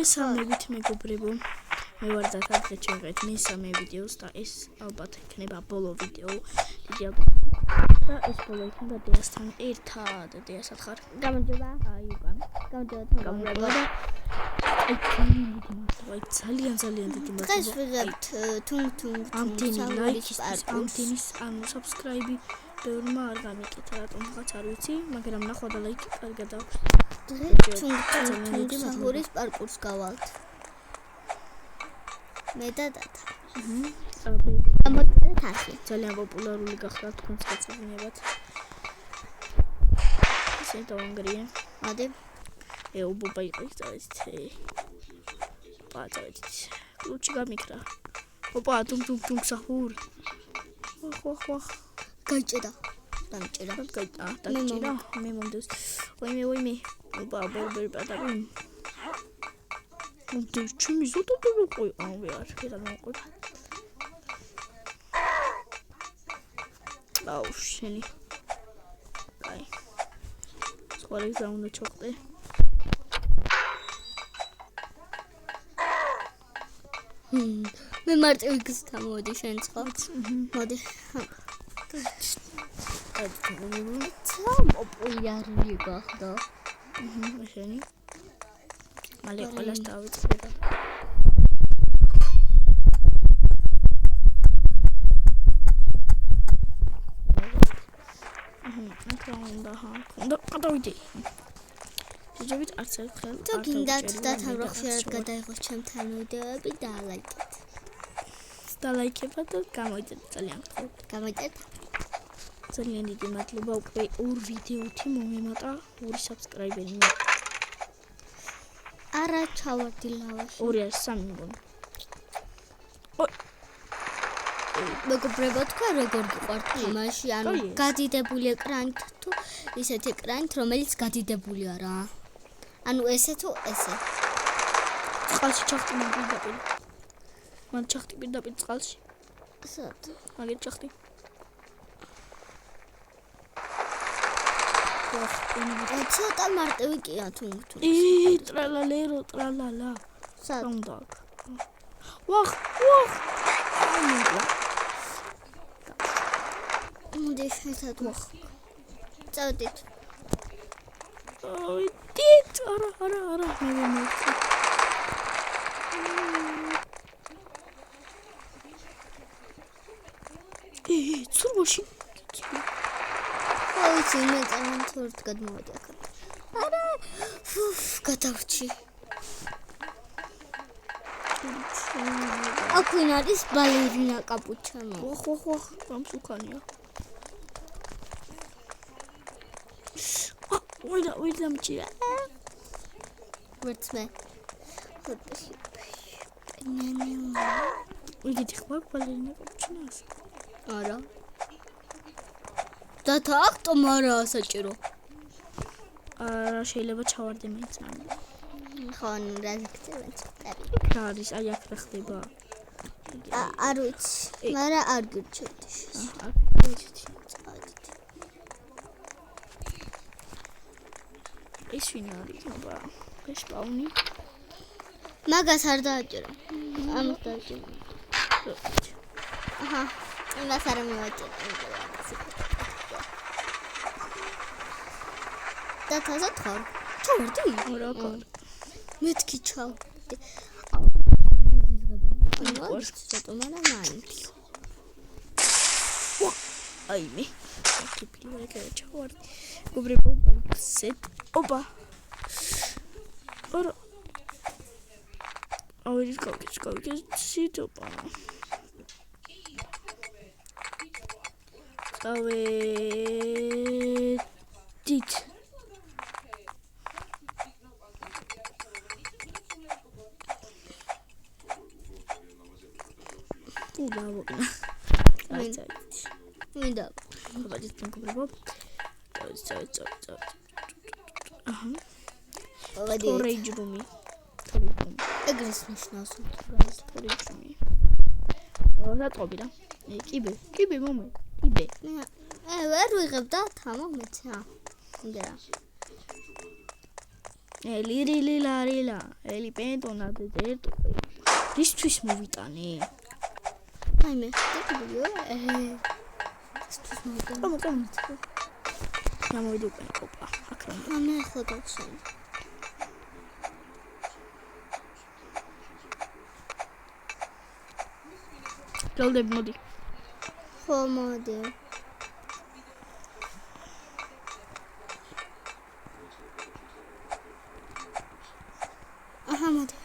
მოგესალმებით მეგობრებო. მე ვარ დათარგეთ შევღეთ მესამე ვიდეოს და ეს ალბათ იქნება ბოლო ვიდეო. დიდი და ეს ბოლო იქნება დიასთან ერთად. დიასაც ხარ? გამარჯობა. აი უკან. გამარჯობა. აი ძალიან დიდი მადლობა. დღეს ვიღებთ თუნ ამდენი ლაიქის ამდენის ანუ subscribe ბევრმა არ გამიკეთა რატომღაც არ ვიცი, მაგრამ ნახვა და ლაიქი კარგად აქვს. დღეს თუნ საჰურის პარკურს გავალთ. მე და დათა. ამოწერეთ ასი. ძალიან პოპულარული გახდა თქვენს გაწევინებად. ისე დავანგრიე. მოდი. უბობა იყვის წავედით. პაწავედით. კრუჩი გამიქრა. ოპა თუნ საჰური. ვახ. გაიჭერა. დამჭერა. დაჭერა. მე მომდევს. ვაიმე. ოპა ბერბერ პატარი. მომდევს ჩემი ზოდები მოყვი. აუ არ შეიძლება მოყვი. აუ შენი. კაი. სკოლას დაუნდა ჩოყდე. მე მარტივი გზით მოდი შენ ხო? მოდი. პოპულარული გახდა. შენი. მალე ყველას დავიწყდება. და გადავიდე. ჯიჯებით არც ერთხელ თუ გინდათ დათან რო ხშირად გადაიღოს ჩემთან ვიდეოები და ლაიქეთ. დალაიქებად და გამოიწერეთ ძალიან ხელ. გამოიწერეთ. ძალიან დიდი მადლობა უკვე 2 ვიდეოთი მომემატა 2 subscribe-ერი. არა ჩავარდი ლავაში. 2 არის 3 მგონი. მეგობრებო თქვენ როგორ გიყვართ იმაში ანუ გადიდებული ეკრანით თუ ისეთ ეკრანით რომელიც გადიდებული არა ანუ ესე თუ ესე წყალში ჩახტი პირდაპირ მან ჩახტი პირდაპირ წყალში სად მაგერ ჩახტი ცოტა მარტივი კია თუ ტრალალერო ტრალალა სად უნდა ვახ მოდი შეცად ვახ წავდით ოი დით არა მე ცურბოში ოი ძინე ძალიან თორთ გადმოვედი აქ არა გადავრჩი აქვინ არის ბალერინა კაპუჩინო ვახ გამსუქანია ვიდა მჭირა ვერცმე ვიდით ხარ ბალერინა კაპუჩინოს არა დათა აქტომ არა საჭირო არა შეიძლება ჩავარდე მეც ხო რაზიქცევენ ცოტები არის აი აქ რა ხდება არ ვიცი მაგრამ არ გირჩევდი ეს ვინ არის აბა ესპაუნი მაგას არ დააჭერა ამას დააჭერა აჰა იმას არ მივაჭერა და თაზად ხარ ჩავარდი რა კარ მეთქი ჩავდი ვარს სატომარა მაინც აი მე კიპილი ჩავარდი გუბრებო გავხსეთ ოპა ორ აურის გავიქეს სიტოპა წავედით მინდა ხაბადის მეგობრებო აჰა storage room-ი ეგრეს ნიშნავს storage room-ი რატყობი რა კიბე მომე კიბე ვერ ვიღებ და თამო მეცა მინდა ლირილილარილა ელი პენტონა დერტო რისთვის მოვიტანე აი მე დაგიგიო რისთვის მოვიტანე კომ გამოვიდი უკვე ოპა აკრა მე ახლა გავხსენე გელდები მოდი ხო მოდი აჰა მოდი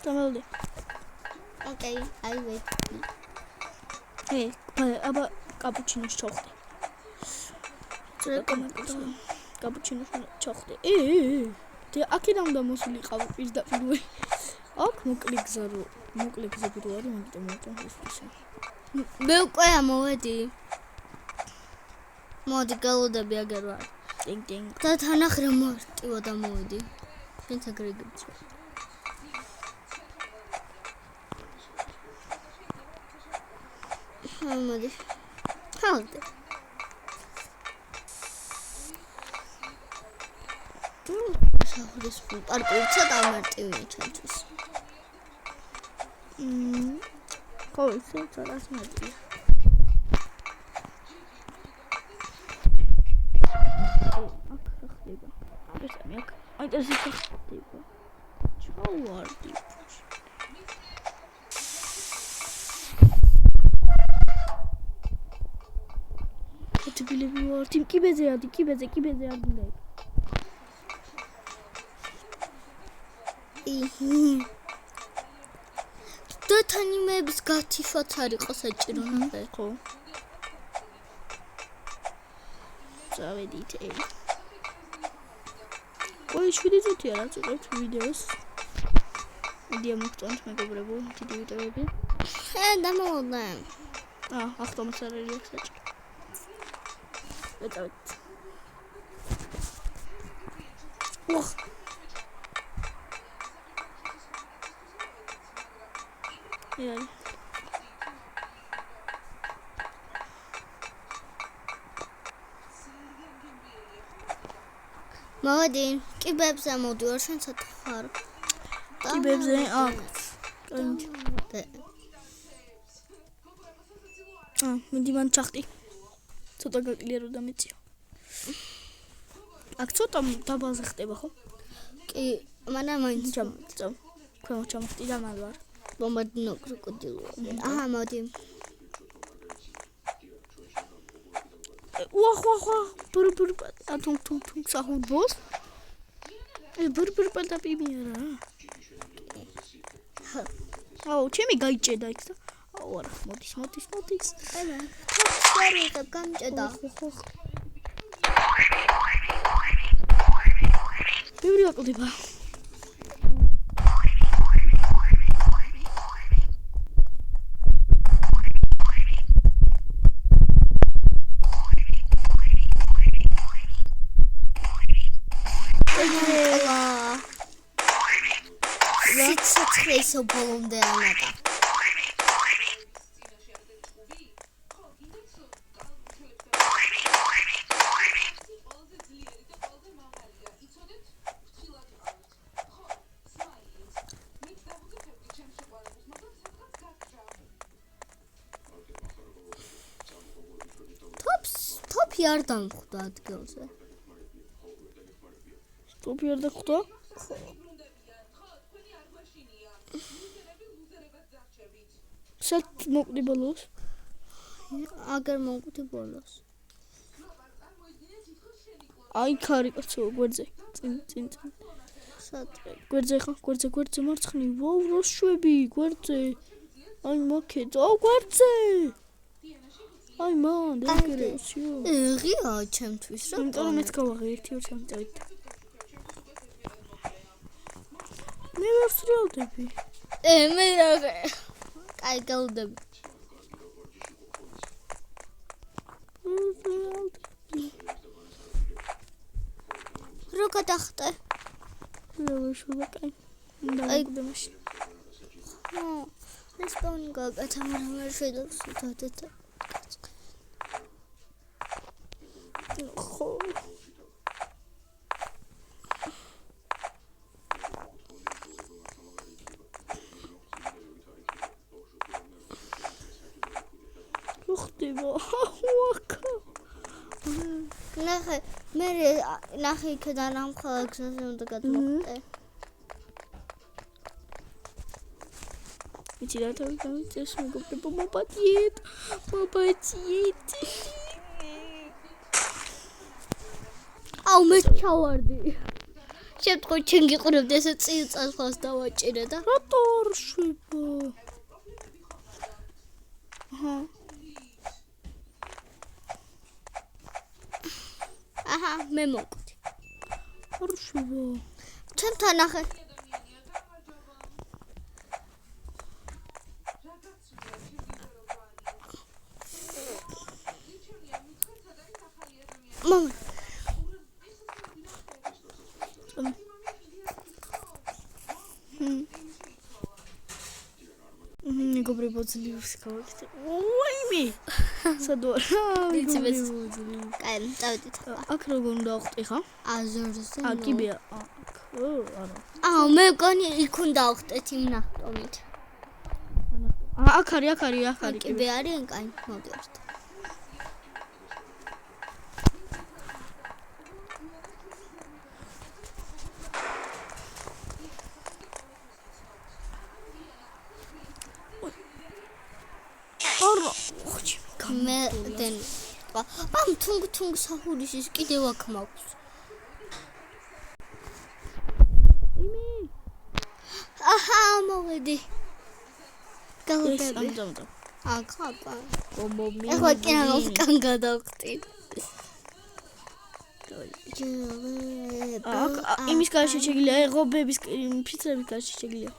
გამოვიდი ოკეი აი ვეიტ აბა კაპუჩინოს ჩოხდი კაპუჩინოს ჩოხდი და აქედან უნდა მოსულიყავ პირდაპირ აქ მოკლე გზა რო არის ამიტომ ისე მე უკვე ამოვედი მოდი გელოდები აგერ ვარ ტინგ და თანახრე მარტივ დამოვედი შენც აგრე გიწევ მოდი ჰალდე სახლის პარკი ცოტა მარტივია ჩემთვის ხო ისე ცოტა მარტივია აი ეს ხდება ჩავარდი თბილები ვარ თიმ კიბეზე არ გინდა და თანიმეებს გათიშვაც არ იყო საჭირო ნახე ხო წავედით ой 7 წუთია რაც უყურებთ ვიდეოს ვიდეო მოგწონთ მეგობრებო დიდი ვიდეოები დამოვდა ახტომაც არ არის საჭირო ვეწავით ოხ იაი მოდი კიბებზე მოვდივარ შენ ცოტა ხარ კიბებზე მინდი მან ჩახტი ცოტა გაკლიერო და მეწიო აქ ცოტა დაბალზე ხდება ხო კი მანა მაინც ჩამწავ ქვემოთ ჩამხტი და მალ ვარ ბომბარდინო კროკოდილო აჰა მოდი ვახ ბურბურ თუნ საჰუდბოს ბურბურ პატა პიმიერა აუ ჩემი გაიჭედა იქ და აუ არა მოდის ამა ხარია გამჭედა ბევრი აკლდება ისო ბოლომდე ანაკა ტოპი არ დამხვდა ადგილზე ტოპი არ დახვდა სად მოკვდი ბოლოს აგერ მოკვდი ბოლოს აი ქარი კაცო გვერდზე წინ სად გვერდზე ხა გვერდზე მარცხნივ ვაუ როს შვები გვერდზე აი მოკეთ აუ გვერდზე აი მან დაგერეციო ღია ჩემთვის რა იმიტომ მეც გავაღე 1-2 წამწევით მე ვერ სრიალდები მე რა აი გელდები რო გადახტე ლევაშულაკაი აი გდემაში ეს პონი გაკეთა მაგრამ ვერ შედავს თათეთ ნახე მე ნახე იქიდან ამ ხოლმე გზაზე უნდა გადმოხტე იცი რა თავი გამიწეს მეგობრებო მოპატიეთ აუ მე ჩავარდი შემთხვევით ჩვენ გიყურებთ ესე წილწასხას დავაჭირე და რატო არ შვება აჰა მე მოვკვდი არ შვება ჩემთან ნახე მამა მეგობრებო ძლივს გავაკეთე ვაიმე სადوار ვიცი კაი წავედით აქ როგორ უნდა ავხტი ხა აზორზე კიბე აქ აუ მე მგონი იქ უნდა ავხტეთ იმ ნახტომით აქ არის კიბე არის კაი მოვიდეთ მე დენ ამ თუნგ საჰურის ის კიდევ აქ მაქვს აჰა მოვედი გავდები ახლა ეხლა კი აღკან გადავხტი იმის გარშე შეგიძლია ღობების ფიცრების გარშე შეგიძლია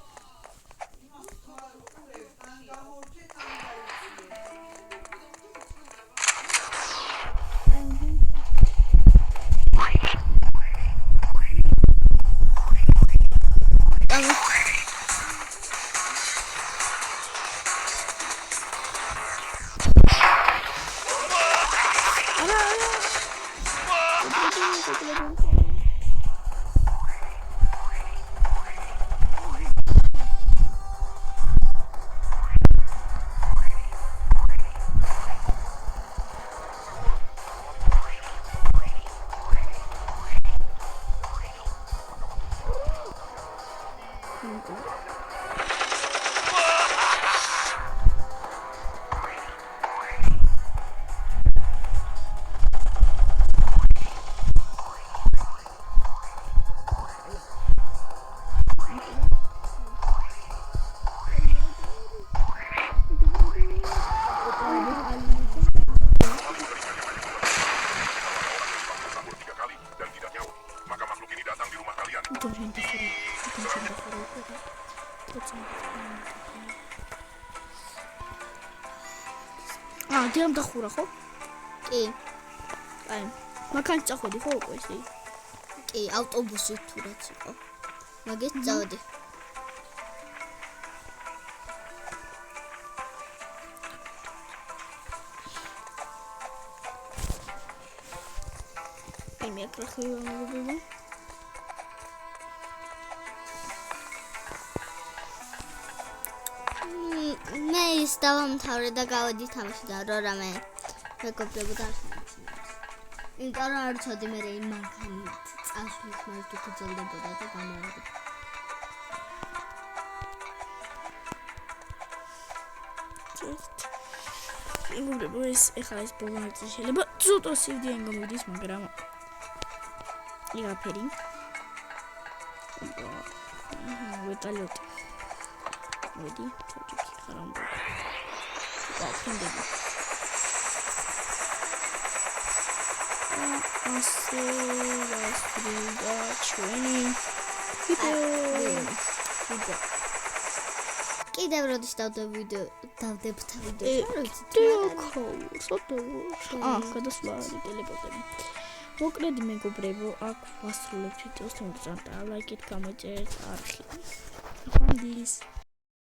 დიამ დახურა ხო? კი. აი, მაგან წახვედი ხო უკვე ისე? კი, ავტობუსით თუ რაც იყო. მაგეთ წავედი. აი, მე აკრახი ვამბობ. მე ის დავამთავრე და გავედი თამაშიდან რო რამე მეგობრებო დავსვენე. იმიტომ რომ არ ვიცოდი მე იმ მანქანით წასვლის მას თუ გძელდებოდა და გამოვედი. მეგობრებო ეს ეხლა ეს ბოლომდე შეიძლება ცოტა სივდიან გამოვიდეს მაგრამ იაფერი. ვეტალიოტი. მოდი, ჩაჭიქი ხარამბო. ვაფინდები. ასე ვასწრიდა ჩვენი ვიდეო. კიდევ როდის დავდებთ ვიდეოს? გადასვლა ტელეპორტები. მოკლედ მეგობრებო, აქ ვასრულებთ ვიდეოს, თუმცა ლაიქით გამოიწერეთ არხი. ხანდის